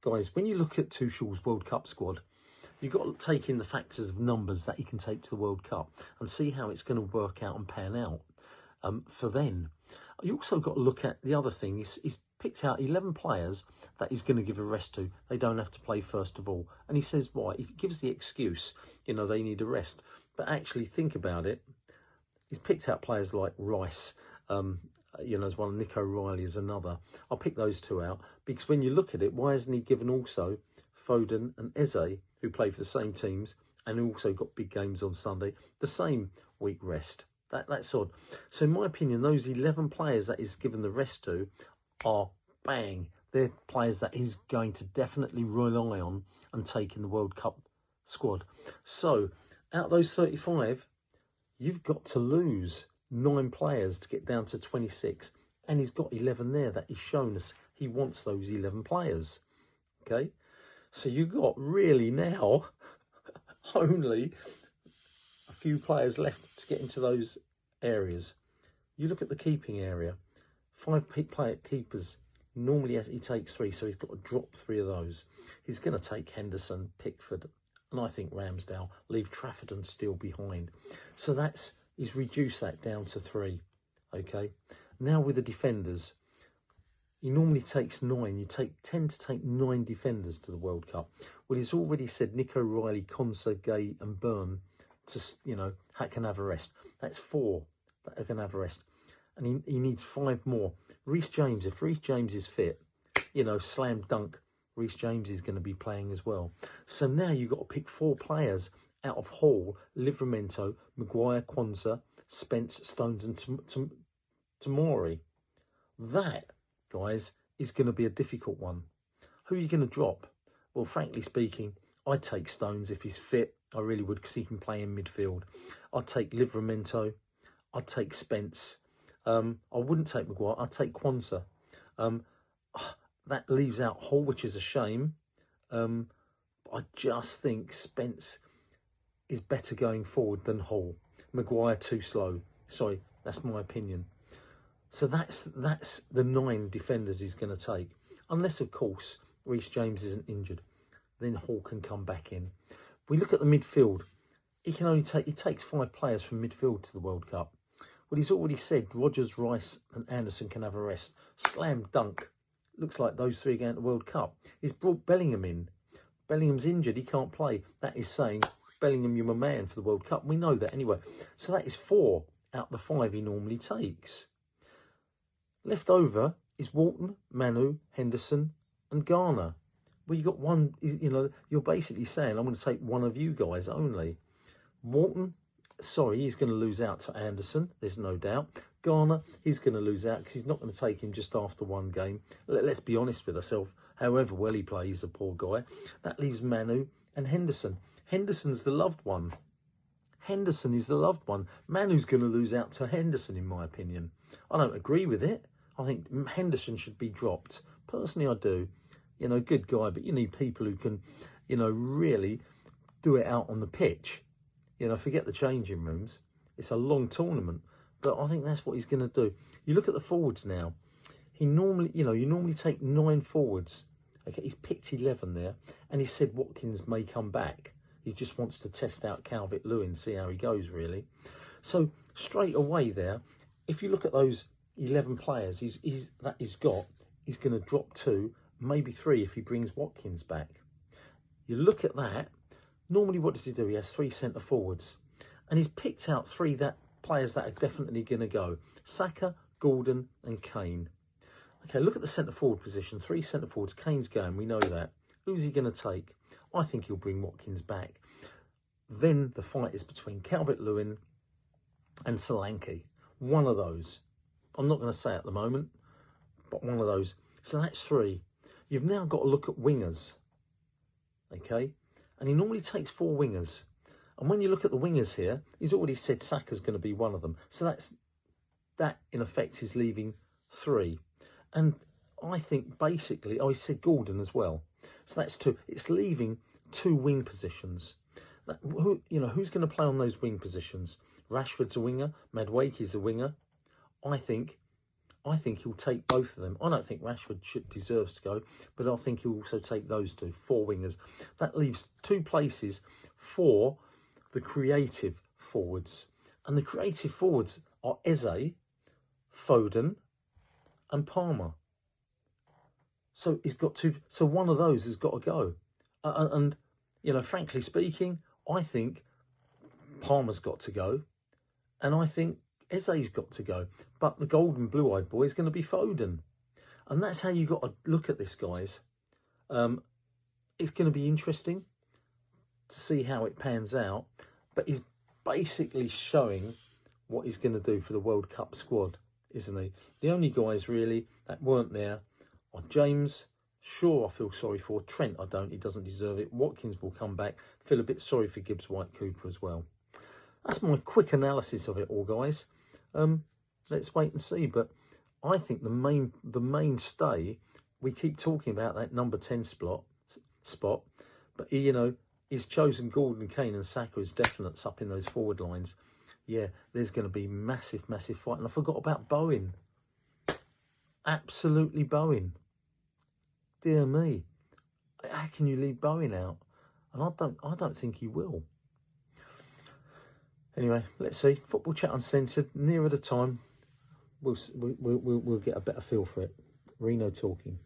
guys, when you look at Tuchel's World Cup squad, you've got to take in the factors of numbers that he can take to the World Cup and see how it's going to work out and pan out for then. You also got to look at the other thing. He's picked out 11 players that he's going to give a rest to. They don't have to play first of all. And he says, why? He gives the excuse, you know, they need a rest. But actually think about it. He's picked out players like Rice, you know, as one, Nico Riley as another. I'll pick those two out because when you look at it, why hasn't he given also Foden and Eze, who play for the same teams and who also got big games on Sunday, the same week rest? That's odd. So in my opinion, those 11 players that he's given the rest to are bang. They're players that he's going to definitely rely on and take in the World Cup squad. So out of those 35, you've got to lose 9 players to get down to 26. And he's got 11 there that he's shown us he wants those 11 players. Okay? So you've got really now only a few players left to get into those areas. You look at the keeping area. 5 player keepers. Normally he takes 3, so he's got to drop 3 of those. He's going to take Henderson, Pickford, and I think Ramsdale, leave Trafford and Steele behind. So he's reduced that down to 3. Okay. Now with the defenders, he normally takes 9. You tend to take 9 defenders to the World Cup. Well, he's already said Nico Riley, Konsa, Gay, and Byrne to, you know, can have a rest. That's 4 that are going to have a rest. And he needs 5 more. Reece James, if Reece James is fit, you know, slam dunk, Reece James is going to be playing as well. So now you've got to pick 4 players out of Hall, Livramento, Maguire, Kwanzaa, Spence, Stones and Tomori. That, guys, is going to be a difficult one. Who are you going to drop? Well, frankly speaking, I'd take Stones if he's fit. I really would, because he can play in midfield. I'd take Livramento. I'd take Spence. I wouldn't take Maguire. I'd take Kwanzaa. That leaves out Hall, which is a shame. I just think Spence is better going forward than Hall. Maguire too slow. Sorry, that's my opinion. So that's the 9 defenders he's going to take. Unless, of course, Reece James isn't injured. Then Hall can come back in. We look at the midfield. He takes 5 players from midfield to the World Cup. Well, he's already said Rodgers, Rice and Anderson can have a rest. Slam dunk. Looks like those 3 are going to the World Cup. He's brought Bellingham in. Bellingham's injured. He can't play. That is saying, Bellingham, you're my man for the World Cup. We know that anyway. So that is 4 out of the 5 he normally takes. Left over is Walton, Manu, Henderson and Garner. Well, you got one, you know, you're basically saying, I'm going to take one of you guys only. Walton, sorry, he's going to lose out to Anderson, there's no doubt. Garner, he's going to lose out because he's not going to take him just after 1 game. Let's be honest with ourselves. However well he plays, the poor guy. That leaves Manu and Henderson. Henderson's the loved one. Henderson is the loved one. Manu's going to lose out to Henderson, in my opinion. I don't agree with it. I think Henderson should be dropped. Personally, I do. You know, good guy, but you need people who can, you know, really do it out on the pitch. You know, forget the changing rooms. It's a long tournament, but I think that's what he's going to do. You look at the forwards now. You normally take 9 forwards. Okay, he's picked 11 there, and he said Watkins may come back. He just wants to test out Calvert-Lewin, see how he goes, really. So straight away there, if you look at those 11 players he's going to drop 2, maybe 3 if he brings Watkins back. You look at that. Normally, what does he do? He has 3 centre forwards, and he's picked out 3 players that are definitely going to go: Saka, Gordon, and Kane. Okay, look at the centre forward position. 3 centre forwards. Kane's going. We know that. Who's he going to take? I think he'll bring Watkins back. Then the fight is between Calvert-Lewin and Solanke. One of those. I'm not going to say at the moment, but one of those. So that's 3. You've now got to look at wingers. Okay? And he normally takes 4 wingers. And when you look at the wingers here, he's already said Saka's going to be one of them. So that in effect is leaving 3. And I think basically, he said Gordon as well. So that's 2. It's leaving 2 wing positions. Who's going to play on those wing positions? Rashford's a winger. Madueke's a winger. I think I think he'll take both of them. I don't think Rashford deserves to go, but I think he'll also take those two, 4 wingers. That leaves 2 places for the creative forwards. And the creative forwards are Eze, Foden and Palmer. So he's got to. So one of those has got to go. And you know, frankly speaking, I think Palmer's got to go, and I think Eze's got to go. But the golden blue-eyed boy is going to be Foden, and that's how you got to look at this, guys. It's going to be interesting to see how it pans out. But he's basically showing what he's going to do for the World Cup squad, isn't he? The only guys really that weren't there are James. Sure, I feel sorry for Trent. I don't. He doesn't deserve it. Watkins will come back. Feel a bit sorry for Gibbs White Cooper as well. That's my quick analysis of it all, guys. Let's wait and see. But I think the mainstay, we keep talking about that number 10 spot, but you know, he's chosen Gordon, Kane and Saka as definites up in those forward lines. Yeah, there's going to be massive fight. And I forgot about Bowen. Absolutely Bowen. Dear me, how can you leave Bowen out? And I don't think he will. Anyway, let's see. Football Chat Uncensored. Nearer the time, we'll get a better feel for it. Reno talking.